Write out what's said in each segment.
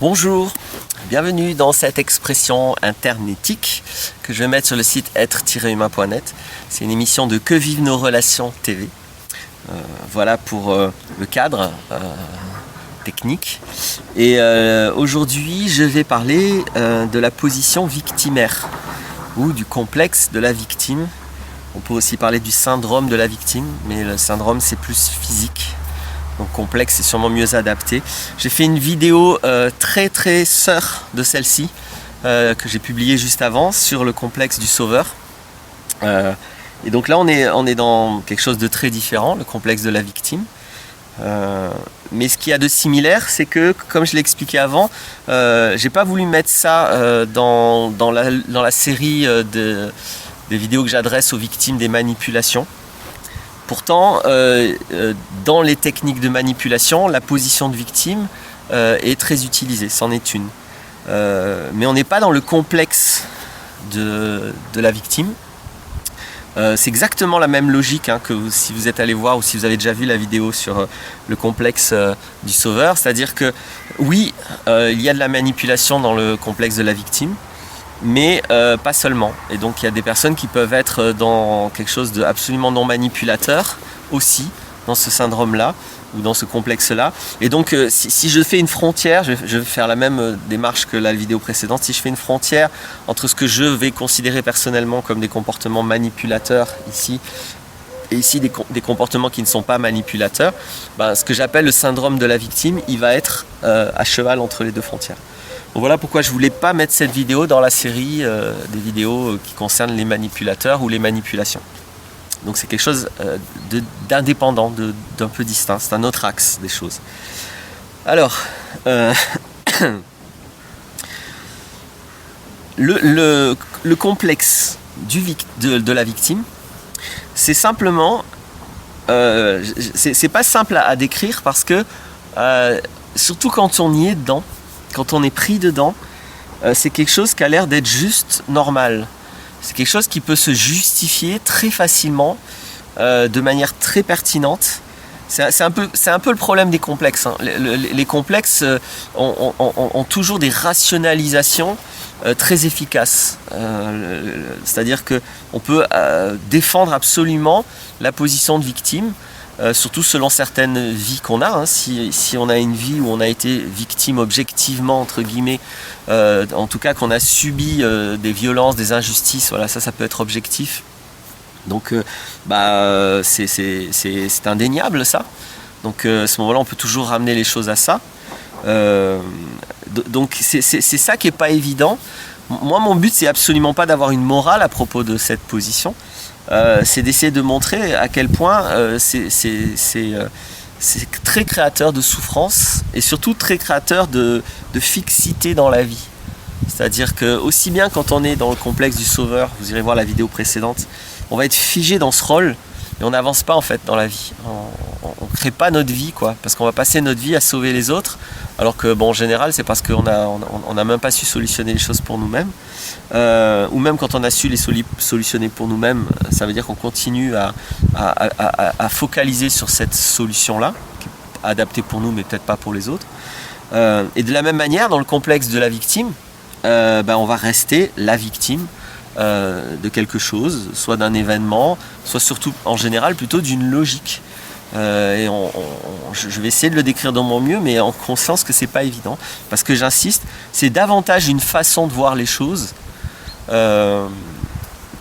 Bonjour, bienvenue dans cette expression internetique que je vais mettre sur le site être-humain.net. C'est une émission de Que vivent nos relations TV. Voilà pour le cadre technique. Et aujourd'hui, je vais parler de la position victimaire ou du complexe de la victime. On peut aussi parler du syndrome de la victime, mais le syndrome c'est plus physique. Donc complexe c'est sûrement mieux adapté. J'ai fait une vidéo très sœur de celle-ci que j'ai publiée juste avant sur le complexe du sauveur. Et donc là on est dans quelque chose de très différent, le complexe de la victime. Mais ce qu'il y a de similaire, c'est que, comme je l'ai expliqué avant, j'ai pas voulu mettre ça dans la série des vidéos que j'adresse aux victimes des manipulations. Pourtant, dans les techniques de manipulation, la position de victime est très utilisée, c'en est une. Mais on n'est pas dans le complexe de la victime. C'est exactement la même logique que si vous êtes allé voir ou si vous avez déjà vu la vidéo sur le complexe du sauveur. C'est-à-dire que oui, il y a de la manipulation dans le complexe de la victime, mais pas seulement. Et donc il y a des personnes qui peuvent être dans quelque chose d'absolument non manipulateur aussi, dans ce syndrome-là, ou dans ce complexe-là. Et donc si je fais une frontière, je vais faire la même démarche que la vidéo précédente, si je fais une frontière entre ce que je vais considérer personnellement comme des comportements manipulateurs ici, et ici des comportements qui ne sont pas manipulateurs, ce que j'appelle le syndrome de la victime, il va être à cheval entre les deux frontières. Donc voilà pourquoi je ne voulais pas mettre cette vidéo dans la série des vidéos qui concernent les manipulateurs ou les manipulations. Donc c'est quelque chose d'indépendant, d'un peu distinct, c'est un autre axe des choses. Alors, le complexe de la victime, c'est simplement, c'est pas simple à décrire parce que, surtout quand on y est dedans, quand on est pris dedans, c'est quelque chose qui a l'air d'être juste normal. C'est quelque chose qui peut se justifier très facilement, de manière très pertinente. C'est un peu le problème des complexes. Les complexes ont toujours des rationalisations très efficaces. C'est-à-dire qu'on peut défendre absolument la position de victime, surtout selon certaines vies qu'on a. Si on a une vie où on a été victime objectivement, entre guillemets, en tout cas qu'on a subi des violences, des injustices, voilà, ça peut être objectif. Donc c'est indéniable ça. Donc à ce moment-là on peut toujours ramener les choses à ça. Donc c'est ça qui n'est pas évident. Moi mon but c'est absolument pas d'avoir une morale à propos de cette position. C'est d'essayer de montrer à quel point c'est très créateur de souffrance et surtout très créateur de fixité dans la vie. C'est-à-dire que aussi bien quand on est dans le complexe du sauveur, vous irez voir la vidéo précédente, on va être figé dans ce rôle et on n'avance pas en fait dans la vie. On ne crée pas notre vie parce qu'on va passer notre vie à sauver les autres, alors que en général c'est parce qu'on n'a même pas su solutionner les choses pour nous-mêmes, ou même quand on a su les solutionner pour nous-mêmes, ça veut dire qu'on continue à focaliser sur cette solution-là, qui est adaptée pour nous mais peut-être pas pour les autres. Et de la même manière, dans le complexe de la victime, on va rester la victime de quelque chose, soit d'un événement, soit surtout en général plutôt d'une logique. Et je vais essayer de le décrire de mon mieux, mais en conscience que c'est pas évident, parce que j'insiste, c'est davantage une façon de voir les choses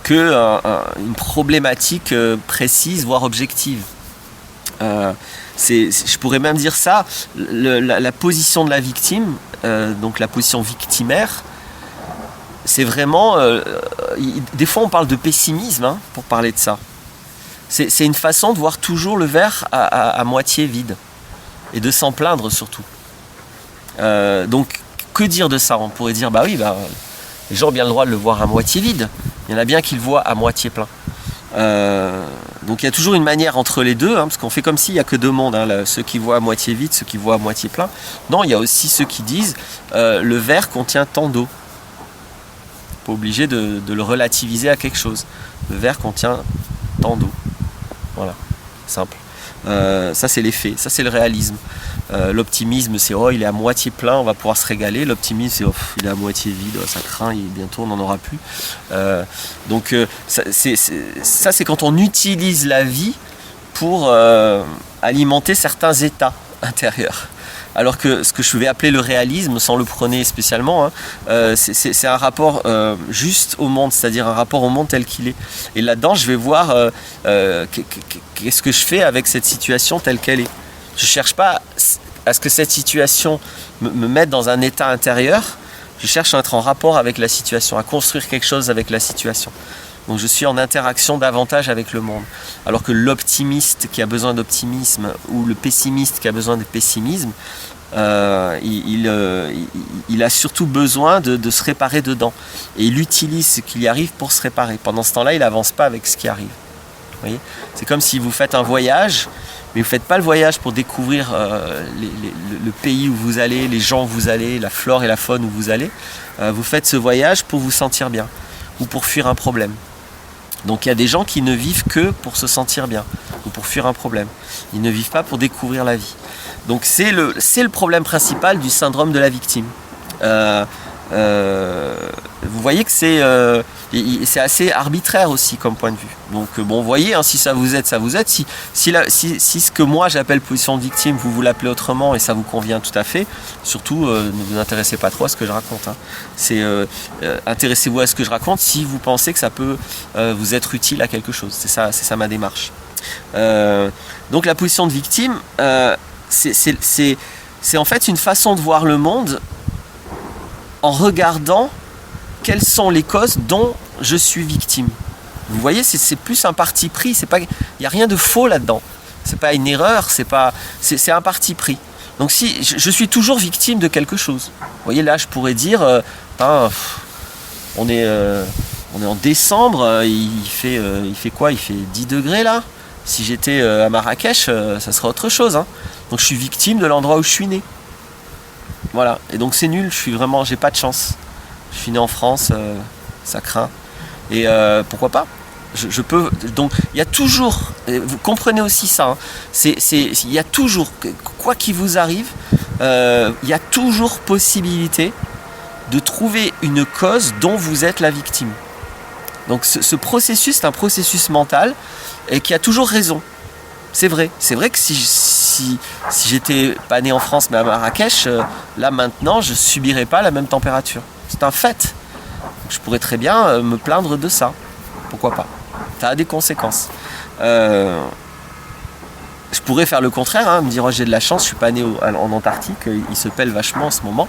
qu'une problématique précise, voire objective. Je pourrais même dire ça, la position de la victime, donc la position victimaire, c'est vraiment, des fois on parle de pessimisme pour parler de ça. C'est une façon de voir toujours le verre à moitié vide et de s'en plaindre surtout. Donc que dire de ça? On pourrait dire les gens ont bien le droit de le voir à moitié vide. Il y en a bien qui le voient à moitié plein. Donc il y a toujours une manière entre les deux, parce qu'on fait comme s'il n'y a que deux mondes, ceux qui voient à moitié vide, ceux qui voient à moitié plein. Non, il y a aussi ceux qui disent le verre contient tant d'eau. Pas obligé de le relativiser à quelque chose. Le verre contient tant d'eau. Voilà, simple. Ça c'est les faits, ça c'est le réalisme. L'optimisme c'est oh il est à moitié plein, on va pouvoir se régaler. L'optimisme c'est oh, il est à moitié vide, ça craint, bientôt on n'en aura plus. Ça c'est quand on utilise la vie pour alimenter certains états intérieurs. Alors que ce que je vais appeler le réalisme, sans le prôner spécialement, hein, c'est un rapport juste au monde, c'est-à-dire un rapport au monde tel qu'il est. Et là-dedans, je vais voir qu'est-ce que je fais avec cette situation telle qu'elle est. Je ne cherche pas à ce que cette situation me mette dans un état intérieur, je cherche à être en rapport avec la situation, à construire quelque chose avec la situation. Donc je suis en interaction davantage avec le monde. Alors que l'optimiste qui a besoin d'optimisme ou le pessimiste qui a besoin de pessimisme, il a surtout besoin de se réparer dedans. Et il utilise ce qui y arrive pour se réparer. Pendant ce temps-là, il n'avance pas avec ce qui arrive. Vous voyez ? C'est comme si vous faites un voyage, mais vous ne faites pas le voyage pour découvrir le pays où vous allez, les gens où vous allez, la flore et la faune où vous allez. Vous faites ce voyage pour vous sentir bien ou pour fuir un problème. Donc il y a des gens qui ne vivent que pour se sentir bien ou pour fuir un problème. Ils ne vivent pas pour découvrir la vie. Donc c'est le problème principal du syndrome de la victime. Vous voyez que c'est assez arbitraire aussi comme point de vue. Donc bon, vous voyez, hein, si ça vous aide, ça vous aide. Si ce que moi j'appelle position de victime, vous l'appelez autrement et ça vous convient tout à fait, surtout ne vous intéressez pas trop à ce que je raconte. Hein. Intéressez-vous à ce que je raconte si vous pensez que ça peut vous être utile à quelque chose. C'est ça ma démarche. Donc la position de victime, c'est en fait une façon de voir le monde en regardant quelles sont les causes dont je suis victime. Vous voyez, c'est plus un parti pris, il n'y a rien de faux là-dedans. C'est pas une erreur, c'est un parti pris. Donc si je suis toujours victime de quelque chose. Vous voyez, là je pourrais dire, on est en décembre, il fait quoi ? Il fait 10 degrés là. Si j'étais à Marrakech, ça serait autre chose. Hein. Donc je suis victime de l'endroit où je suis né. Voilà, et donc c'est nul, j'ai pas de chance. Je suis né en France, ça craint. Et pourquoi pas ? Je peux. Donc il y a toujours, vous comprenez aussi ça, hein, il y a toujours, quoi qu'il vous arrive, il y a toujours possibilité de trouver une cause dont vous êtes la victime. Donc ce processus, c'est un processus mental et qui a toujours raison. C'est vrai que si j'étais pas né en France mais à Marrakech, là maintenant je subirais pas la même température. C'est un fait. Je pourrais très bien me plaindre de ça. Pourquoi pas ? Ça a des conséquences. Je pourrais faire le contraire, hein, me dire oh, j'ai de la chance, je suis pas né en Antarctique, il se pèle vachement en ce moment.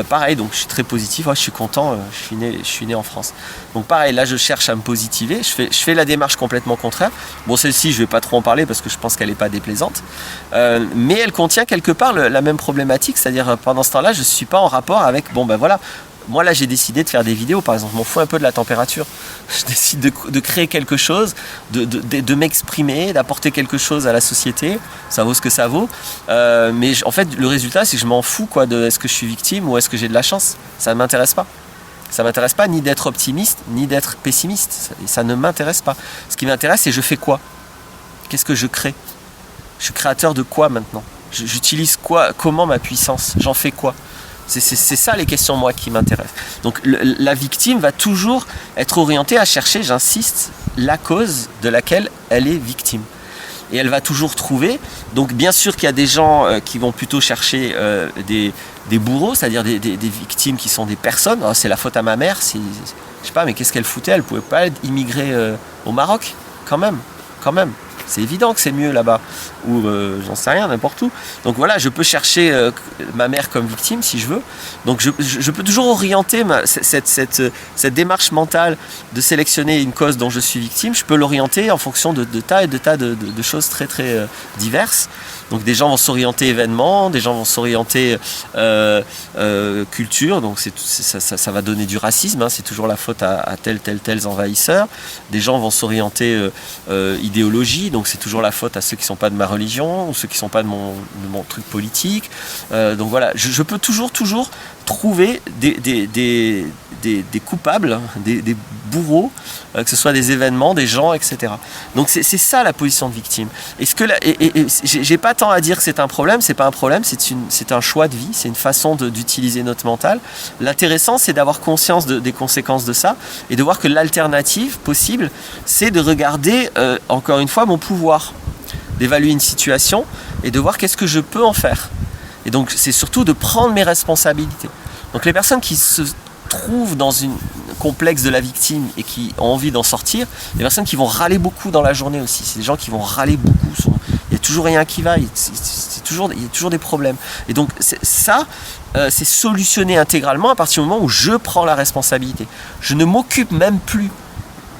Pareil, donc je suis très positif, je suis content, je suis né en France. Donc pareil, là je cherche à me positiver, je fais la démarche complètement contraire. Bon, celle-ci je vais pas trop en parler parce que je pense qu'elle est pas déplaisante, mais elle contient quelque part la même problématique, c'est-à-dire pendant ce temps-là je suis pas en rapport avec voilà. Moi là j'ai décidé de faire des vidéos par exemple, je m'en fous un peu de la température. Je décide de créer quelque chose, de m'exprimer, d'apporter quelque chose à la société, ça vaut ce que ça vaut. Mais en fait le résultat c'est que je m'en fous de est-ce que je suis victime ou est-ce que j'ai de la chance. Ça ne m'intéresse pas. Ça ne m'intéresse pas ni d'être optimiste ni d'être pessimiste. Ça ne m'intéresse pas. Ce qui m'intéresse c'est je fais quoi ? Qu'est-ce que je crée ? Je suis créateur de quoi maintenant ? J'utilise quoi ? Comment ma puissance ? J'en fais quoi ? C'est ça les questions moi qui m'intéressent. Donc la victime va toujours être orientée à chercher, j'insiste, la cause de laquelle elle est victime. Et elle va toujours trouver. Donc bien sûr qu'il y a des gens qui vont plutôt chercher des bourreaux, c'est-à-dire des victimes qui sont des personnes. Oh, c'est la faute à ma mère. Je sais pas, mais qu'est-ce qu'elle foutait ? Elle pouvait pas immigrer au Maroc, quand même. C'est évident que c'est mieux là-bas, ou j'en sais rien, n'importe où. Donc voilà, je peux chercher ma mère comme victime si je veux. Donc je peux toujours orienter cette démarche mentale de sélectionner une cause dont je suis victime. Je peux l'orienter en fonction de tas de choses très très diverses. Donc des gens vont s'orienter événements, des gens vont s'orienter culture. Donc ça va donner du racisme. Hein, c'est toujours la faute à tels envahisseurs. Des gens vont s'orienter idéologie. Donc c'est toujours la faute à ceux qui ne sont pas de ma religion ou ceux qui ne sont pas de mon truc politique. Donc voilà, je peux toujours trouver des coupables, des bourreaux, que ce soit des événements, des gens, etc. Donc c'est ça la position de victime. J'ai pas tant à dire que c'est un problème, c'est pas un problème, c'est un choix de vie, c'est une façon d'utiliser notre mental. L'intéressant, c'est d'avoir conscience des conséquences de ça et de voir que l'alternative possible, c'est de regarder, encore une fois, mon pouvoir, d'évaluer une situation et de voir qu'est-ce que je peux en faire. Et donc c'est surtout de prendre mes responsabilités. Donc les personnes qui se trouvent dans une complexe de la victime et qui ont envie d'en sortir, les personnes qui vont râler beaucoup dans la journée aussi, c'est des gens qui vont râler beaucoup, il n'y a toujours rien qui va, il y a toujours des problèmes. Et donc c'est solutionné intégralement à partir du moment où je prends la responsabilité. Je ne m'occupe même plus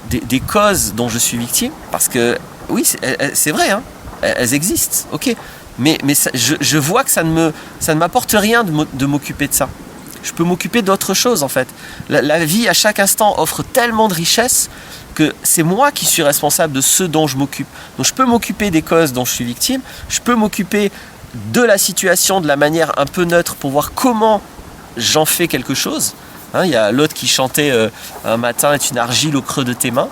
des causes dont je suis victime, parce que oui, c'est vrai, hein, elles existent, ok, mais je vois que ça ne m'apporte rien de m'occuper de ça. Je peux m'occuper d'autre chose en fait. La vie à chaque instant offre tellement de richesses que c'est moi qui suis responsable de ce dont je m'occupe. Donc je peux m'occuper des causes dont je suis victime, je peux m'occuper de la situation de la manière un peu neutre pour voir comment j'en fais quelque chose. Hein, y a l'autre qui chantait un matin est une argile au creux de tes mains.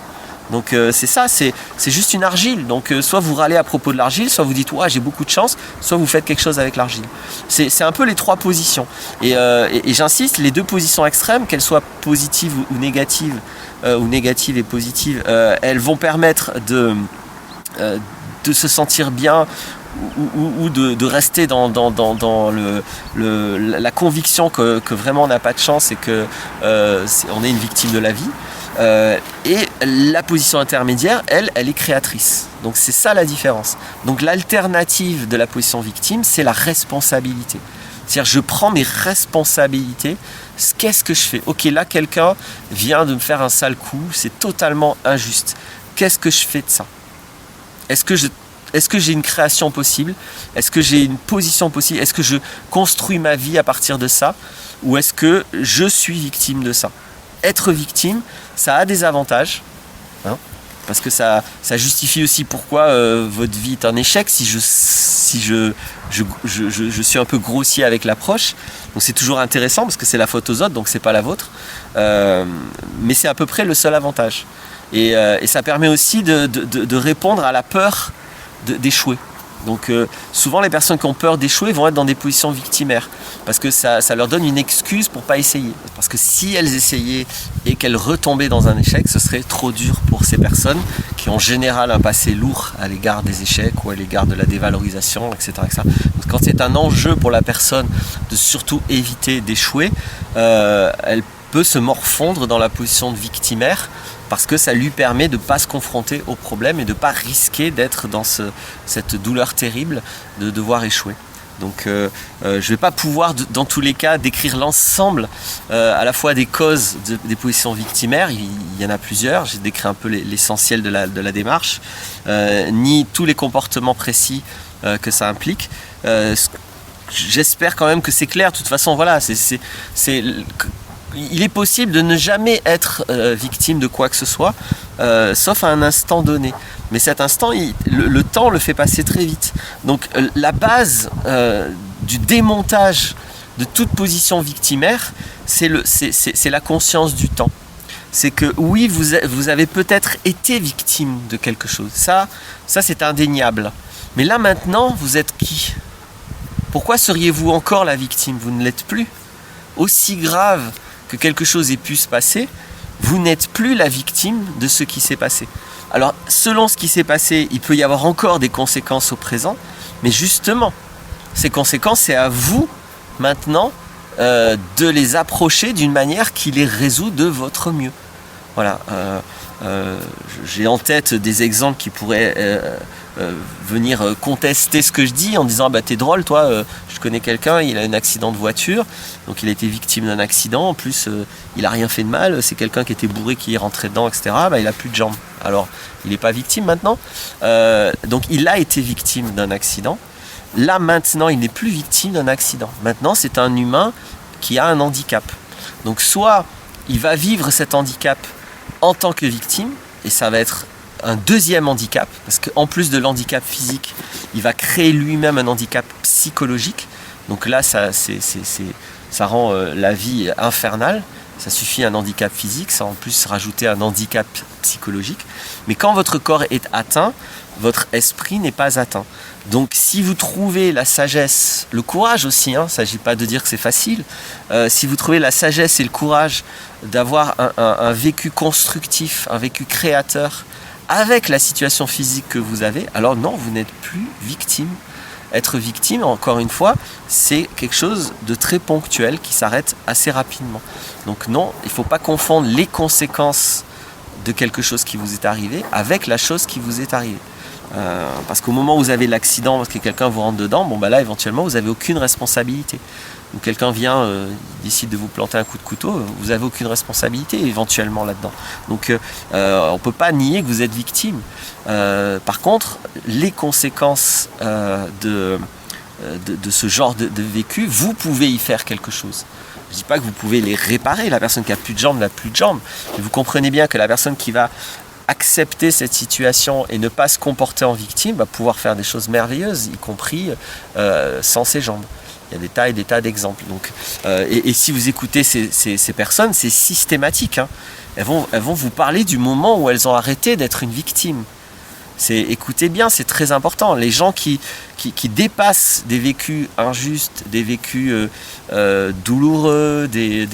Donc c'est ça, c'est juste une argile. Donc soit vous râlez à propos de l'argile, soit vous dites ouais, j'ai beaucoup de chance, soit vous faites quelque chose avec l'argile. C'est un peu les trois positions. Et j'insiste, les deux positions extrêmes, qu'elles soient positives ou négatives et positives, elles vont permettre de se sentir bien ou de rester dans la conviction que vraiment on n'a pas de chance et qu'on est une victime de la vie. Et la position intermédiaire, elle est créatrice. Donc c'est ça la différence. Donc l'alternative de la position victime, c'est la responsabilité. C'est-à-dire je prends mes responsabilités. Qu'est-ce que je fais? Ok, là quelqu'un vient de me faire un sale coup, c'est totalement injuste. Qu'est-ce que je fais de ça? Est-ce que j'ai une création possible? Est-ce que j'ai une position possible? Est-ce que je construis ma vie à partir de ça? Ou est-ce que je suis victime de ça? Être victime, ça a des avantages, hein, parce que ça justifie aussi pourquoi votre vie est un échec si je suis un peu grossier avec l'approche. Donc c'est toujours intéressant parce que c'est la faute aux autres, donc c'est pas la vôtre. Mais c'est à peu près le seul avantage. Et ça permet aussi de répondre à la peur d'échouer. Donc souvent les personnes qui ont peur d'échouer vont être dans des positions victimaires parce que ça leur donne une excuse pour pas essayer. Parce que si elles essayaient et qu'elles retombaient dans un échec, ce serait trop dur pour ces personnes qui ont en général un passé lourd à l'égard des échecs ou à l'égard de la dévalorisation, etc. Donc quand c'est un enjeu pour la personne de surtout éviter d'échouer, elle peut se morfondre dans la position de victimaire parce que ça lui permet de ne pas se confronter au problème et de ne pas risquer d'être dans cette douleur terrible de devoir échouer. Donc je ne vais pas pouvoir dans tous les cas décrire l'ensemble à la fois des causes des positions victimaires, il y en a plusieurs, j'ai décrit un peu l'essentiel de la démarche, ni tous les comportements précis que ça implique. J'espère quand même que c'est clair, de toute façon voilà, il est possible de ne jamais être victime de quoi que ce soit, sauf à un instant donné. Mais cet instant, le temps le fait passer très vite. Donc la base du démontage de toute position victimaire, c'est la conscience du temps. C'est que oui, vous avez peut-être été victime de quelque chose. Ça c'est indéniable. Mais là maintenant, vous êtes qui? Pourquoi seriez-vous encore la victime? Vous ne l'êtes plus. Aussi grave que quelque chose ait pu se passer, vous n'êtes plus la victime de ce qui s'est passé. Alors, selon ce qui s'est passé, il peut y avoir encore des conséquences au présent, mais justement, ces conséquences, c'est à vous, maintenant, de les approcher d'une manière qui les résout de votre mieux. Voilà. J'ai en tête des exemples qui pourraient venir contester ce que je dis en disant bah t'es drôle toi, je connais quelqu'un, il a un accident de voiture, donc il a été victime d'un accident, en plus il a rien fait de mal, c'est quelqu'un qui était bourré qui est rentré dedans, etc. Bah, il a plus de jambes. Alors il n'est pas victime maintenant, donc il a été victime d'un accident. Là maintenant il n'est plus victime d'un accident. Maintenant c'est un humain qui a un handicap. Donc soit il va vivre cet handicap en tant que victime, et ça va être un deuxième handicap, parce qu'en plus de l'handicap physique, il va créer lui-même un handicap psychologique. Donc là, c'est ça rend la vie infernale. Ça suffit un handicap physique, ça en plus rajouter un handicap psychologique. Mais quand votre corps est atteint, votre esprit n'est pas atteint. Donc si vous trouvez la sagesse, le courage aussi, il ne s'agit pas de dire que c'est facile, si vous trouvez la sagesse et le courage d'avoir un vécu constructif, un vécu créateur avec la situation physique que vous avez, alors non, vous n'êtes plus victime. Être victime, encore une fois, c'est quelque chose de très ponctuel qui s'arrête assez rapidement. Donc non, il ne faut pas confondre les conséquences de quelque chose qui vous est arrivé avec la chose qui vous est arrivée. Parce qu'au moment où vous avez l'accident, parce que quelqu'un vous rentre dedans, là éventuellement vous n'avez aucune responsabilité. Ou quelqu'un vient, décide de vous planter un coup de couteau, vous n'avez aucune responsabilité éventuellement là-dedans. Donc on ne peut pas nier que vous êtes victime. Par contre, les conséquences de ce genre de vécu, vous pouvez y faire quelque chose. Je ne dis pas que vous pouvez les réparer, la personne qui n'a plus de jambes n'a plus de jambes. Mais vous comprenez bien que la personne qui va accepter cette situation et ne pas se comporter en victime va pouvoir faire des choses merveilleuses, y compris sans ses jambes. Il y a des tas d'exemples. Donc, et si vous écoutez ces personnes, c'est systématique. Elles vont vous parler du moment où elles ont arrêté d'être une victime. Écoutez bien, c'est très important. Les gens qui dépassent des vécus injustes, des vécus douloureux, des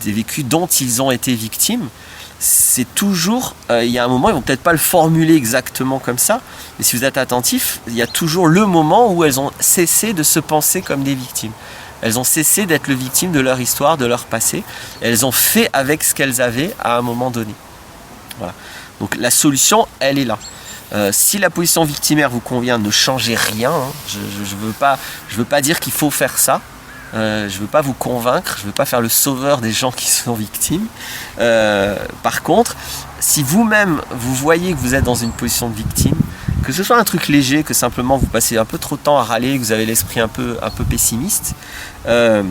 vécus dont ils ont été victimes, c'est toujours, il y a un moment, ils vont peut-être pas le formuler exactement comme ça, mais si vous êtes attentif, il y a toujours le moment où elles ont cessé de se penser comme des victimes. Elles ont cessé d'être les victimes de leur histoire, de leur passé. Elles ont fait avec ce qu'elles avaient à un moment donné. Voilà. Donc la solution, elle est là. Si la position victimaire vous convient, ne changez rien. Je veux pas dire qu'il faut faire ça. Je ne veux pas vous convaincre, je ne veux pas faire le sauveur des gens qui sont victimes. Par contre, si vous-même, vous voyez que vous êtes dans une position de victime, que ce soit un truc léger, que simplement vous passez un peu trop de temps à râler, que vous avez l'esprit un peu pessimiste, ça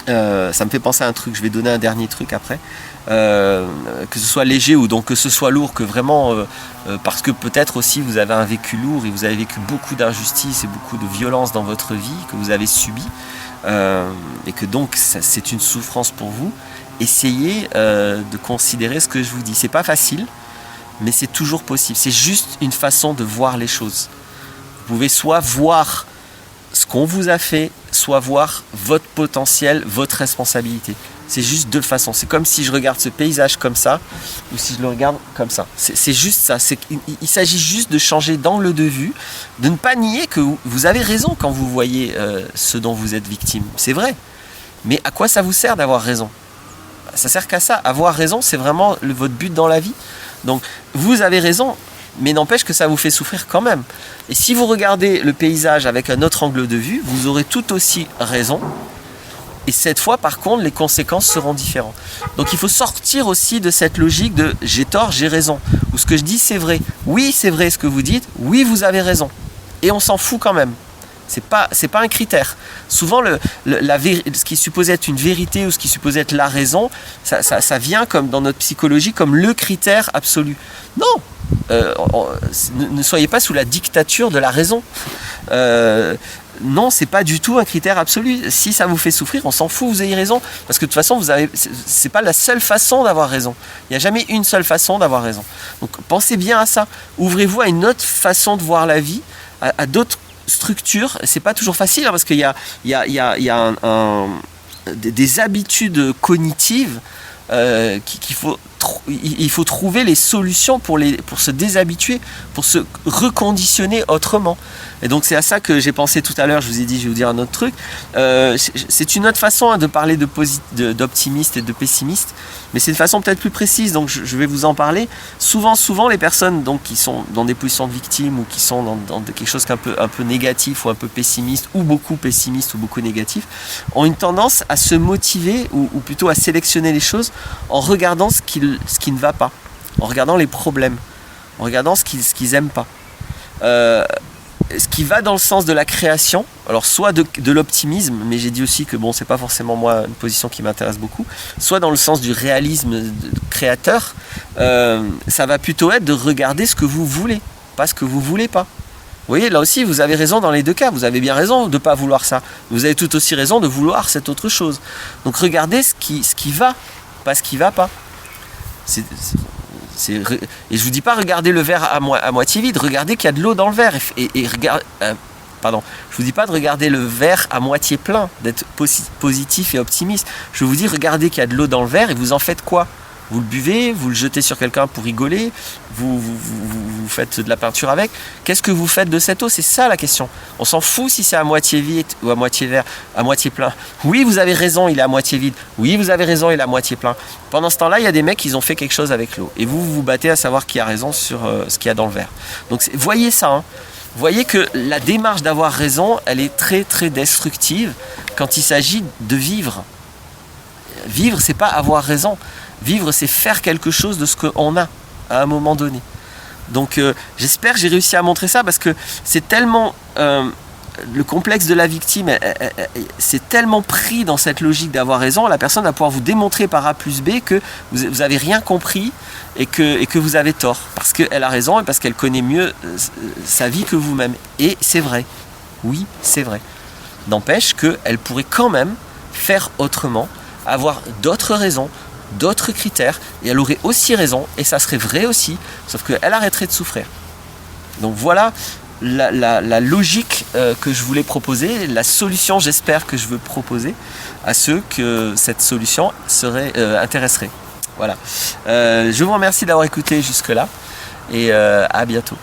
me fait penser à un truc, je vais donner un dernier truc après, que ce soit léger ou donc que ce soit lourd, que vraiment, parce que peut-être aussi vous avez un vécu lourd et vous avez vécu beaucoup d'injustice et beaucoup de violence dans votre vie, que vous avez subi, et que donc c'est une souffrance pour vous, essayez de considérer ce que je vous dis. C'est pas facile, mais c'est toujours possible. C'est juste une façon de voir les choses. Vous pouvez soit voir ce qu'on vous a fait, soit voir votre potentiel, votre responsabilité. C'est juste deux façons. C'est comme si je regarde ce paysage comme ça, ou si je le regarde comme ça. C'est juste ça. Il s'agit juste de changer d'angle de vue, de ne pas nier que vous avez raison quand vous voyez ce dont vous êtes victime. C'est vrai. Mais à quoi ça vous sert d'avoir raison ? Ça sert qu'à ça. Avoir raison, c'est vraiment votre but dans la vie. Donc, vous avez raison, mais n'empêche que ça vous fait souffrir quand même. Et si vous regardez le paysage avec un autre angle de vue, vous aurez tout aussi raison. Et cette fois, par contre, les conséquences seront différentes. Donc il faut sortir aussi de cette logique de « j'ai tort, j'ai raison ». Ou ce que je dis, c'est vrai. Oui, c'est vrai ce que vous dites. Oui, vous avez raison. Et on s'en fout quand même. C'est pas un critère. Souvent, ce qui est supposé être une vérité ou ce qui est supposé être la raison, ça vient comme dans notre psychologie comme le critère absolu. Non, ne soyez pas sous la dictature de la raison. Non, c'est pas du tout un critère absolu. Si ça vous fait souffrir, on s'en fout, vous ayez raison. Parce que de toute façon, c'est pas la seule façon d'avoir raison. Il n'y a jamais une seule façon d'avoir raison. Donc pensez bien à ça. Ouvrez-vous à une autre façon de voir la vie, à d'autres structures. C'est pas toujours facile, parce qu'il y a des habitudes cognitives il faut trouver les solutions pour se déshabituer, pour se reconditionner autrement. Et donc c'est à ça que j'ai pensé tout à l'heure. Je vous ai dit, je vais vous dire un autre truc. C'est une autre façon de parler d'optimiste et de pessimiste, mais c'est une façon peut-être plus précise. Donc je vais vous en parler. Souvent les personnes donc qui sont dans des positions de victimes ou qui sont dans quelque chose un peu négatif ou un peu pessimiste ou beaucoup pessimiste ou beaucoup négatif, ont une tendance à se motiver ou plutôt à sélectionner les choses en regardant ce qui ne va pas, en regardant les problèmes, en regardant ce qu'ils n'aiment pas. Ce qui va dans le sens de la création, alors soit de l'optimisme, mais j'ai dit aussi que bon, c'est pas forcément moi une position qui m'intéresse beaucoup, soit dans le sens du réalisme créateur, ça va plutôt être de regarder ce que vous voulez, pas ce que vous voulez pas. voyez, là aussi, vous avez raison dans les deux cas. Vous avez bien raison de ne pas vouloir ça. Vous avez tout aussi raison de vouloir cette autre chose. Donc regardez ce qui va, pas ce qui ne va pas. Et je vous dis pas regardez le verre à moitié vide, regardez qu'il y a de l'eau dans le verre. Pardon, je vous dis pas de regarder le verre à moitié plein, d'être positif et optimiste. Je vous dis regardez qu'il y a de l'eau dans le verre et vous en faites quoi? Vous le buvez, vous le jetez sur quelqu'un pour rigoler, vous faites de la peinture avec. Qu'est-ce que vous faites de cette eau? C'est ça la question. On s'en fout si c'est à moitié vide ou à moitié vert, à moitié plein. Oui, vous avez raison, il est à moitié vide. Oui, vous avez raison, il est à moitié plein. Pendant ce temps-là, il y a des mecs qui ont fait quelque chose avec l'eau. Et vous vous battez à savoir qui a raison sur ce qu'il y a dans le verre. Donc voyez ça, hein. Voyez que la démarche d'avoir raison, elle est très très destructive quand il s'agit de vivre. Vivre, c'est pas avoir raison. Vivre, c'est faire quelque chose de ce qu'on a à un moment donné. Donc j'espère que j'ai réussi à montrer ça parce que c'est tellement... le complexe de la victime, c'est tellement pris dans cette logique d'avoir raison, la personne va pouvoir vous démontrer par A plus B que vous n'avez rien compris et que vous avez tort. Parce qu'elle a raison et parce qu'elle connaît mieux sa vie que vous-même. Et c'est vrai. Oui, c'est vrai. N'empêche qu'elle pourrait quand même faire autrement, avoir d'autres raisons, d'autres critères, et elle aurait aussi raison, et ça serait vrai aussi, sauf qu'elle arrêterait de souffrir. Donc voilà la logique que je voulais proposer, la solution j'espère que je veux proposer à ceux que cette solution intéresserait. Voilà. Je vous remercie d'avoir écouté jusque là, et à bientôt.